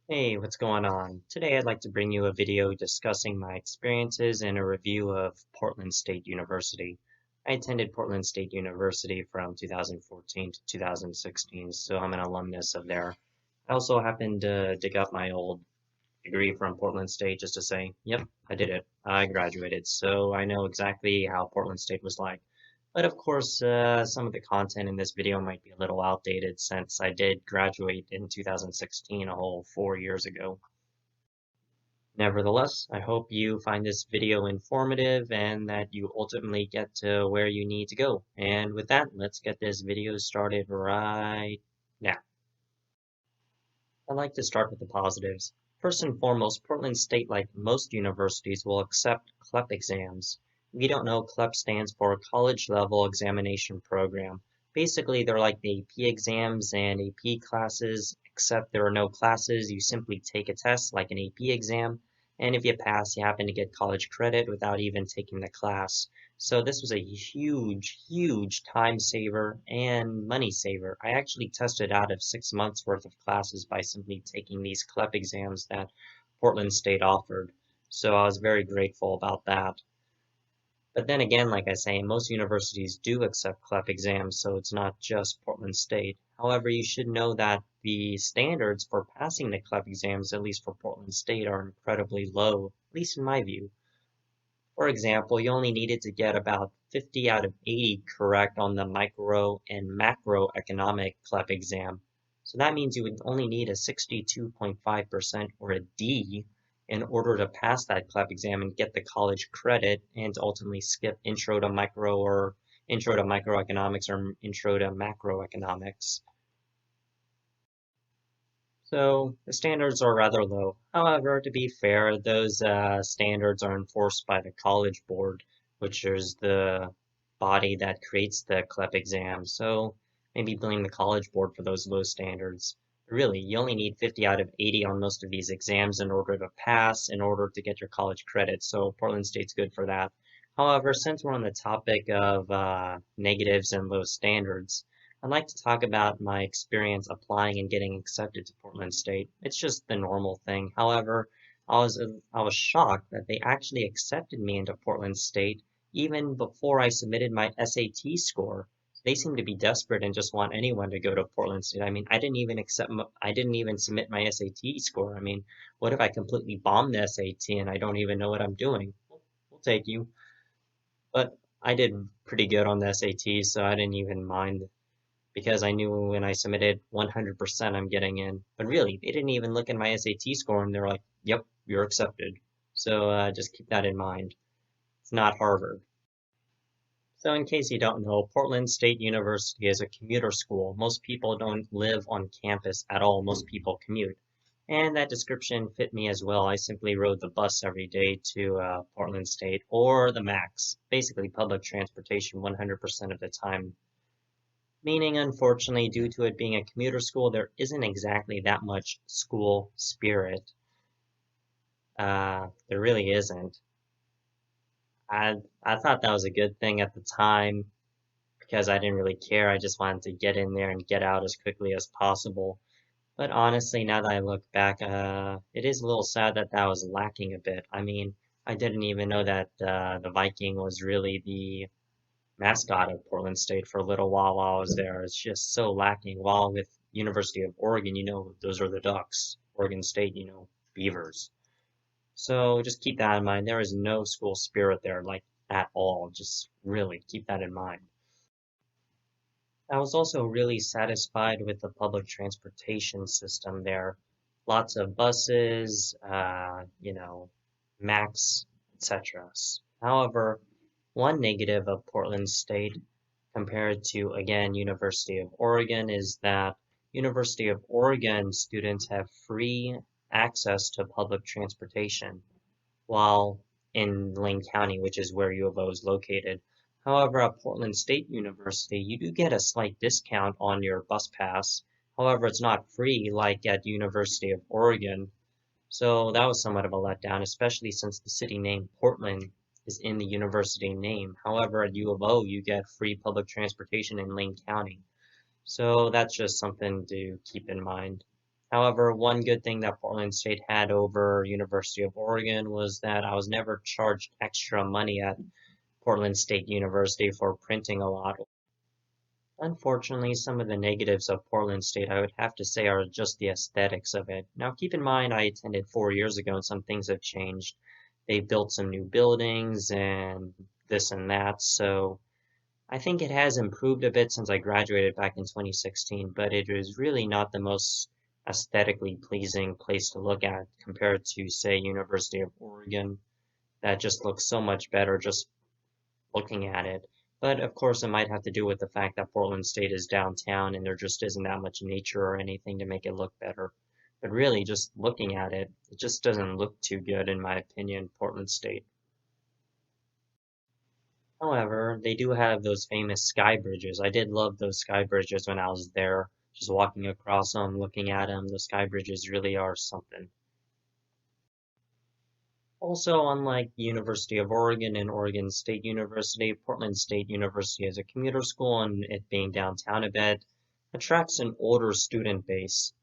Hey, what's going on? Today I'd like to bring you a video discussing my experiences and a review of Portland State University. I attended Portland State University from 2014 to 2016, so I'm an alumnus of there. I also happened to dig up my old degree from Portland State just to say, yep, I did it. I graduated, so I know exactly how Portland State was like. But of course, some of the content in this video might be a little outdated since I did graduate in 2016, a whole 4 years ago. Nevertheless, I hope you find this video informative and that you ultimately get to where you need to go. And with that, let's get this video started right now. I'd like to start with the positives. First and foremost, Portland State, like most universities, will accept CLEP exams. If you don't know, CLEP stands for College Level Examination Program. Basically, they're like the AP exams and AP classes, except there are no classes. You simply take a test like an AP exam, and if you pass, you happen to get college credit without even taking the class. So this was a huge, huge time saver and money saver. I actually tested out of 6 months worth of classes by simply taking these CLEP exams that Portland State offered. So I was very grateful about that. But then again, like I say, most universities do accept CLEP exams, so it's not just Portland State. However, you should know that the standards for passing the CLEP exams, at least for Portland State, are incredibly low, at least in my view. For example, you only needed to get about 50 out of 80 correct on the micro and macroeconomic CLEP exam. So that means you would only need a 62.5% or a D in order to pass that CLEP exam and get the college credit and to ultimately skip intro to micro or intro to microeconomics or intro to macroeconomics. So the standards are rather low. However, to be fair, those standards are enforced by the College Board, which is the body that creates the CLEP exam. So maybe blame the College Board for those low standards. Really, you only need 50 out of 80 on most of these exams in order to pass, in order to get your college credit. So Portland State's good for that. However, since we're on the topic of negatives and low standards, I'd like to talk about my experience applying and getting accepted to Portland State. It's just the normal thing. However, I was shocked that they actually accepted me into Portland State even before I submitted my SAT score. They seem to be desperate and just want anyone to go to Portland State. I mean, I didn't even submit my SAT score. I mean, what if I completely bomb the SAT and I don't even know what I'm doing? We'll take you. But I did pretty good on the SAT, so I didn't even mind because I knew when I submitted 100% I'm getting in. But really, they didn't even look at my SAT score and they're like, yep, you're accepted. So just keep that in mind. It's not Harvard. So in case you don't know, Portland State University is a commuter school. Most people don't live on campus at all. Most people commute. And that description fit me as well. I simply rode the bus every day to Portland State or the MAX, basically public transportation 100% of the time. Meaning, unfortunately, due to it being a commuter school, there isn't exactly that much school spirit. There really isn't. I thought that was a good thing at the time because I didn't really care. I just wanted to get in there and get out as quickly as possible. But honestly, now that I look back, it is a little sad that that was lacking a bit. I mean, I didn't even know that the Viking was really the mascot of Portland State for a little while I was there. It's just so lacking. While with University of Oregon, those are the Ducks. Oregon State, Beavers. So just keep that in mind. There is no school spirit there, like at all. Just really keep that in mind. I was also really satisfied with the public transportation system there. Lots of buses, Max, etc. However, one negative of Portland State compared to, again, University of Oregon is that University of Oregon students have free access to public transportation, while in Lane County, which is where U of O is located. However, at Portland State University, you do get a slight discount on your bus pass. However, it's not free like at University of Oregon. So that was somewhat of a letdown, especially since the city name Portland is in the university name. However, at U of O, you get free public transportation in Lane County. So that's just something to keep in mind. However, one good thing that Portland State had over University of Oregon was that I was never charged extra money at Portland State University for printing a lot. Unfortunately, some of the negatives of Portland State, I would have to say, are just the aesthetics of it. Now, keep in mind, I attended 4 years ago and some things have changed. They built some new buildings and this and that, so I think it has improved a bit since I graduated back in 2016, but it is really not the most aesthetically pleasing place to look at compared to, say, University of Oregon. That just looks so much better just looking at it. But of course, it might have to do with the fact that Portland State is downtown and there just isn't that much nature or anything to make it look better. But really, just looking at it, it just doesn't look too good, in my opinion, Portland State. However, they do have those famous sky bridges. I did love those sky bridges when I was there, just walking across them, looking at them. The sky bridges really are something. Also, unlike University of Oregon and Oregon State University, Portland State University is a commuter school, and it being downtown a bit attracts an older student base.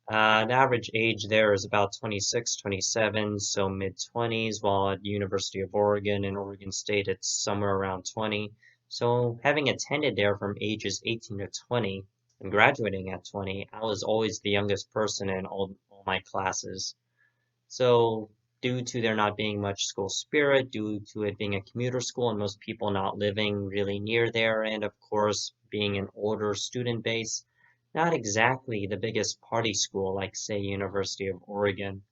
The average age there is about 26, 27, so mid-20s, while at University of Oregon and Oregon State it's somewhere around 20. So having attended there from ages 18 to 20 and graduating at 20, I was always the youngest person in all my classes. So due to there not being much school spirit, due to it being a commuter school and most people not living really near there, and of course being an older student base, not exactly the biggest party school like, say, University of Oregon.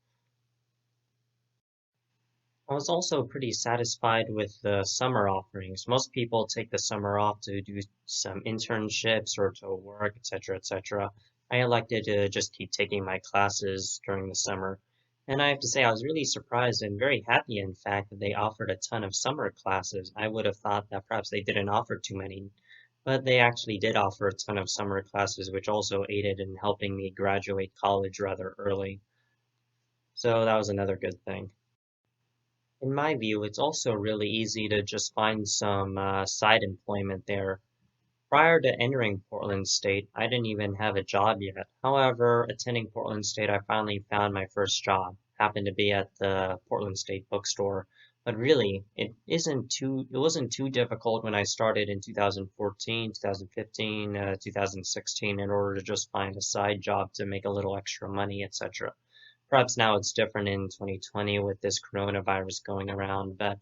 I was also pretty satisfied with the summer offerings. Most people take the summer off to do some internships or to work, etc., etc. I elected to just keep taking my classes during the summer. And I have to say, I was really surprised and very happy, in fact, that they offered a ton of summer classes. I would have thought that perhaps they didn't offer too many, but they actually did offer a ton of summer classes, which also aided in helping me graduate college rather early. So that was another good thing. In my view, it's also really easy to just find some side employment there. Prior to entering Portland State, I didn't even have a job yet. However, attending Portland State, I finally found my first job. Happened to be at the Portland State bookstore. But really, it wasn't too difficult when I started in 2014, 2015, 2016 in order to just find a side job to make a little extra money, etc. Perhaps now it's different in 2020 with this coronavirus going around, but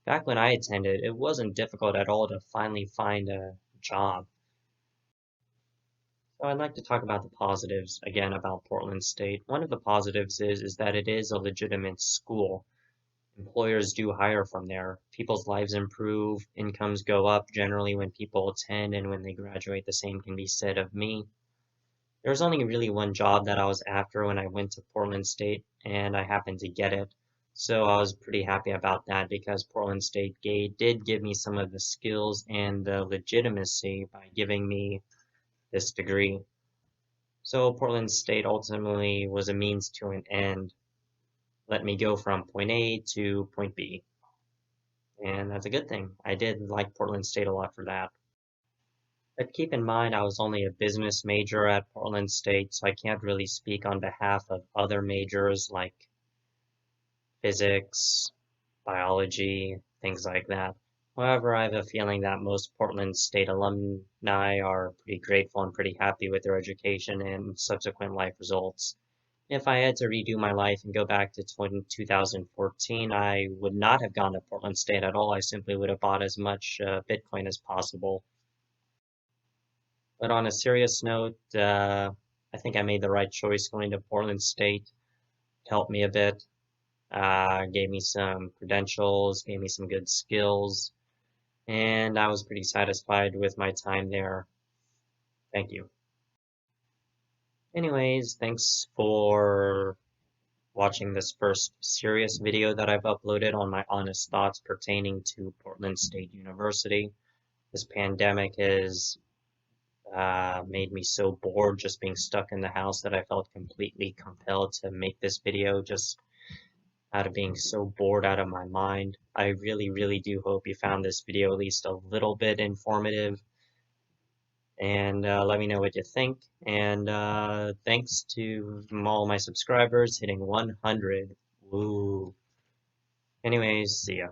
back when I attended, it wasn't difficult at all to finally find a job. So I'd like to talk about the positives again about Portland State. One of the positives is that it is a legitimate school. Employers do hire from there. People's lives improve, incomes go up generally when people attend, and when they graduate, the same can be said of me. There was only really one job that I was after when I went to Portland State, and I happened to get it. So I was pretty happy about that because Portland State did give me some of the skills and the legitimacy by giving me this degree. So Portland State ultimately was a means to an end, let me go from point A to point B. And that's a good thing. I did like Portland State a lot for that. But keep in mind, I was only a business major at Portland State, so I can't really speak on behalf of other majors like physics, biology, things like that. However, I have a feeling that most Portland State alumni are pretty grateful and pretty happy with their education and subsequent life results. If I had to redo my life and go back to 2014, I would not have gone to Portland State at all. I simply would have bought as much Bitcoin as possible. But on a serious note, I think I made the right choice going to Portland State. It helped me a bit, gave me some credentials, gave me some good skills, and I was pretty satisfied with my time there. Thank you. Anyways, thanks for watching this first serious video that I've uploaded on my honest thoughts pertaining to Portland State University. This pandemic has made me so bored just being stuck in the house that I felt completely compelled to make this video just out of being so bored out of my mind. I really, really do hope you found this video at least a little bit informative. and let me know what you think. And thanks to all my subscribers hitting 100. Woo. Anyways, see ya.